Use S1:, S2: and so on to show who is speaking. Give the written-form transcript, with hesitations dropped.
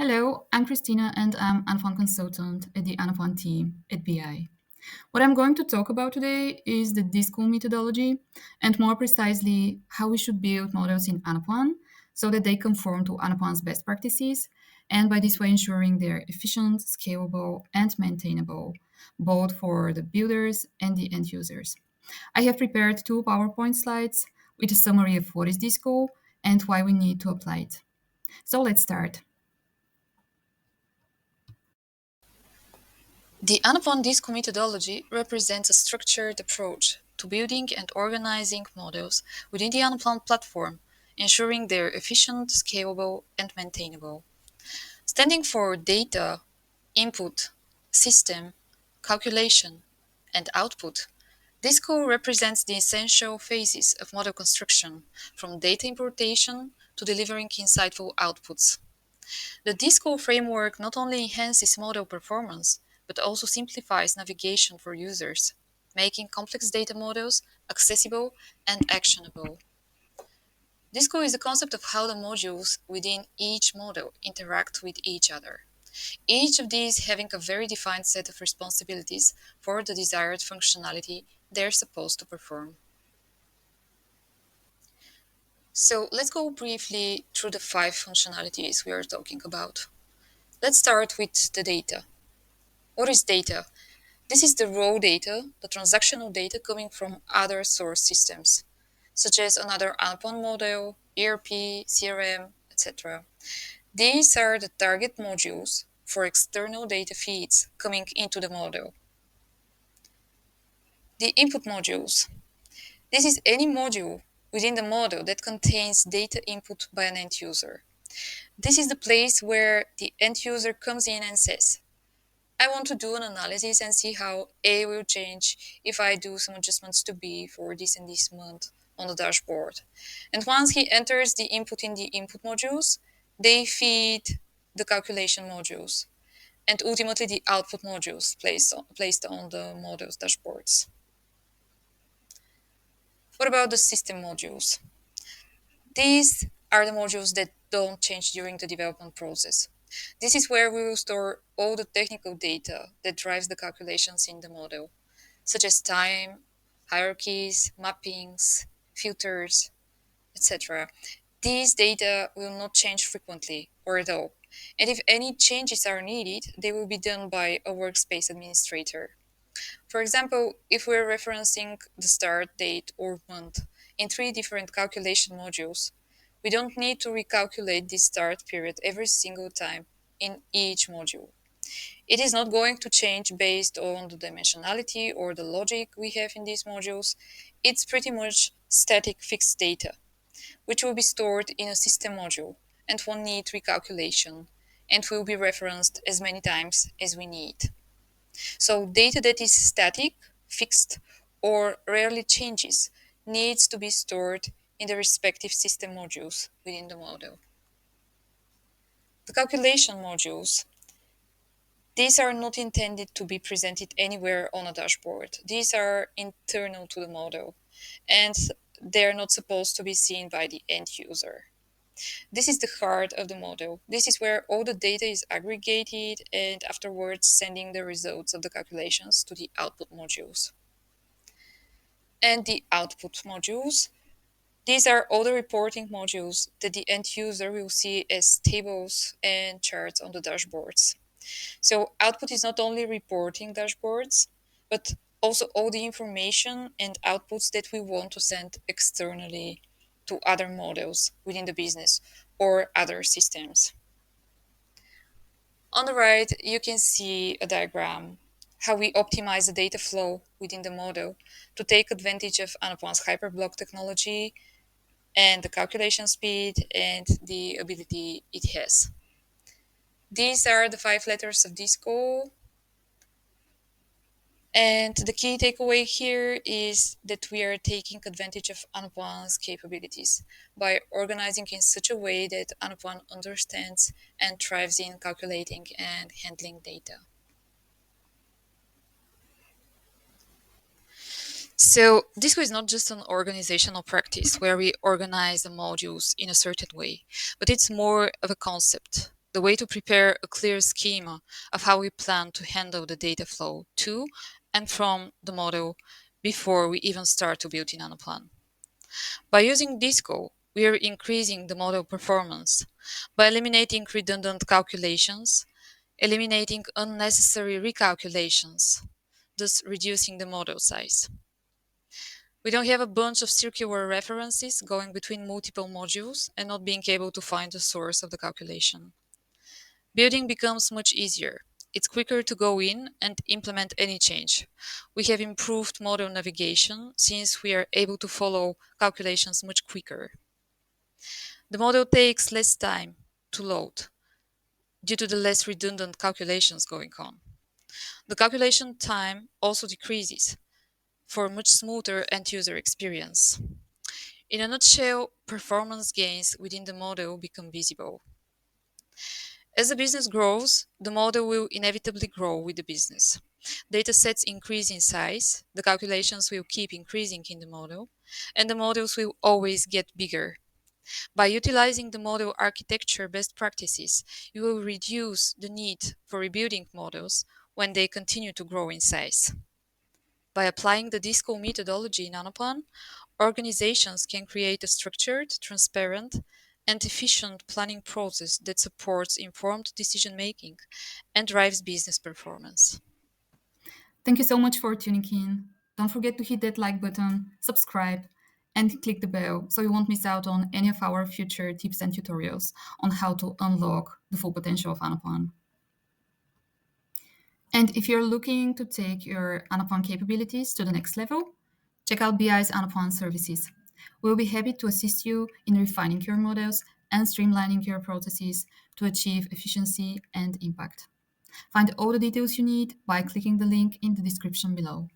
S1: Hello, I'm Kristina and I'm Anaplan consultant at the Anaplan team at BI. What I'm going to talk about today is the DISCO methodology and more precisely how we should build models in Anaplan so that they conform to Anaplan's best practices and by this way ensuring they're efficient, scalable, and maintainable, both for the builders and the end users. I have prepared two PowerPoint slides with a summary of what is DISCO and why we need to apply it. So let's start.
S2: The Anaplan DISCO methodology represents a structured approach to building and organizing models within the Anaplan platform, ensuring they're efficient, scalable, and maintainable. Standing for data, input, system, calculation, and output, DISCO represents the essential phases of model construction, from data importation to delivering insightful outputs. The DISCO framework not only enhances model performance, but also simplifies navigation for users, making complex data models accessible and actionable. DISCO is the concept of how the modules within each model interact with each other, each of these having a very defined set of responsibilities for the desired functionality they're supposed to perform. So let's go briefly through the five functionalities we are talking about. Let's start with the data. What is data? This is the raw data, the transactional data coming from other source systems, such as another Anaplan model, ERP, CRM, etc. These are the target modules for external data feeds coming into the model. The input modules. This is any module within the model that contains data input by an end user. This is the place where the end user comes in and says, I want to do an analysis and see how A will change if I do some adjustments to B for this and this month on the dashboard. And once he enters the input in the input modules, they feed the calculation modules and ultimately the output modules placed on the model's dashboards. What about the system modules? These are the modules that don't change during the development process. This is where we will store all the technical data that drives the calculations in the model, such as time, hierarchies, mappings, filters, etc. These data will not change frequently or at all. And if any changes are needed, they will be done by a workspace administrator. For example, if we're referencing the start date or month in three different calculation modules, we don't need to recalculate the start period every single time in each module. It is not going to change based on the dimensionality or the logic we have in these modules. It's pretty much static fixed data, which will be stored in a system module and won't need recalculation and will be referenced as many times as we need. So data that is static, fixed, or rarely changes needs to be stored in the respective system modules within the model. The calculation modules, these are not intended to be presented anywhere on a dashboard. These are internal to the model and they're not supposed to be seen by the end user. This is the heart of the model. This is where all the data is aggregated and afterwards sending the results of the calculations to the output modules. And the output modules, these are all the reporting modules that the end user will see as tables and charts on the dashboards. So output is not only reporting dashboards, but also all the information and outputs that we want to send externally to other models within the business or other systems. On the right, you can see a diagram how we optimize the data flow within the model to take advantage of Anaplan's hyperblock technology and the calculation speed and the ability it has. These are the five letters of DISCO. And the key takeaway here is that we are taking advantage of Anaplan's capabilities by organizing in such a way that Anaplan understands and thrives in calculating and handling data. So DISCO is not just an organizational practice where we organize the modules in a certain way, but it's more of a concept. the way to prepare a clear schema of how we plan to handle the data flow to and from the model before we even start to build in Anaplan. By using Disco, we are increasing the model performance by eliminating redundant calculations, eliminating unnecessary recalculations, thus reducing the model size. We don't have a bunch of circular references going between multiple modules and not being able to find the source of the calculation. Building becomes much easier. It's quicker to go in and implement any change. We have improved model navigation since we are able to follow calculations much quicker. The model takes less time to load due to the less redundant calculations going on. The calculation time also decreases for a much smoother end-user experience. In a nutshell, performance gains within the model become visible. As the business grows, the model will inevitably grow with the business. Data sets increase in size, the calculations will keep increasing in the model, and the models will always get bigger. By utilizing the model architecture best practices, you will reduce the need for rebuilding models when they continue to grow in size. By applying the DISCO methodology in Anaplan, organizations can create a structured, transparent, and efficient planning process that supports informed decision making and drives business performance.
S1: Thank you so much for tuning in. Don't forget to hit that like button, subscribe, and click the bell so you won't miss out on any of our future tips and tutorials on how to unlock the full potential of Anaplan. And if you're looking to take your Anaplan capabilities to the next level, check out BI's Anaplan services. We'll be happy to assist you in refining your models and streamlining your processes to achieve efficiency and impact. Find all the details you need by clicking the link in the description below.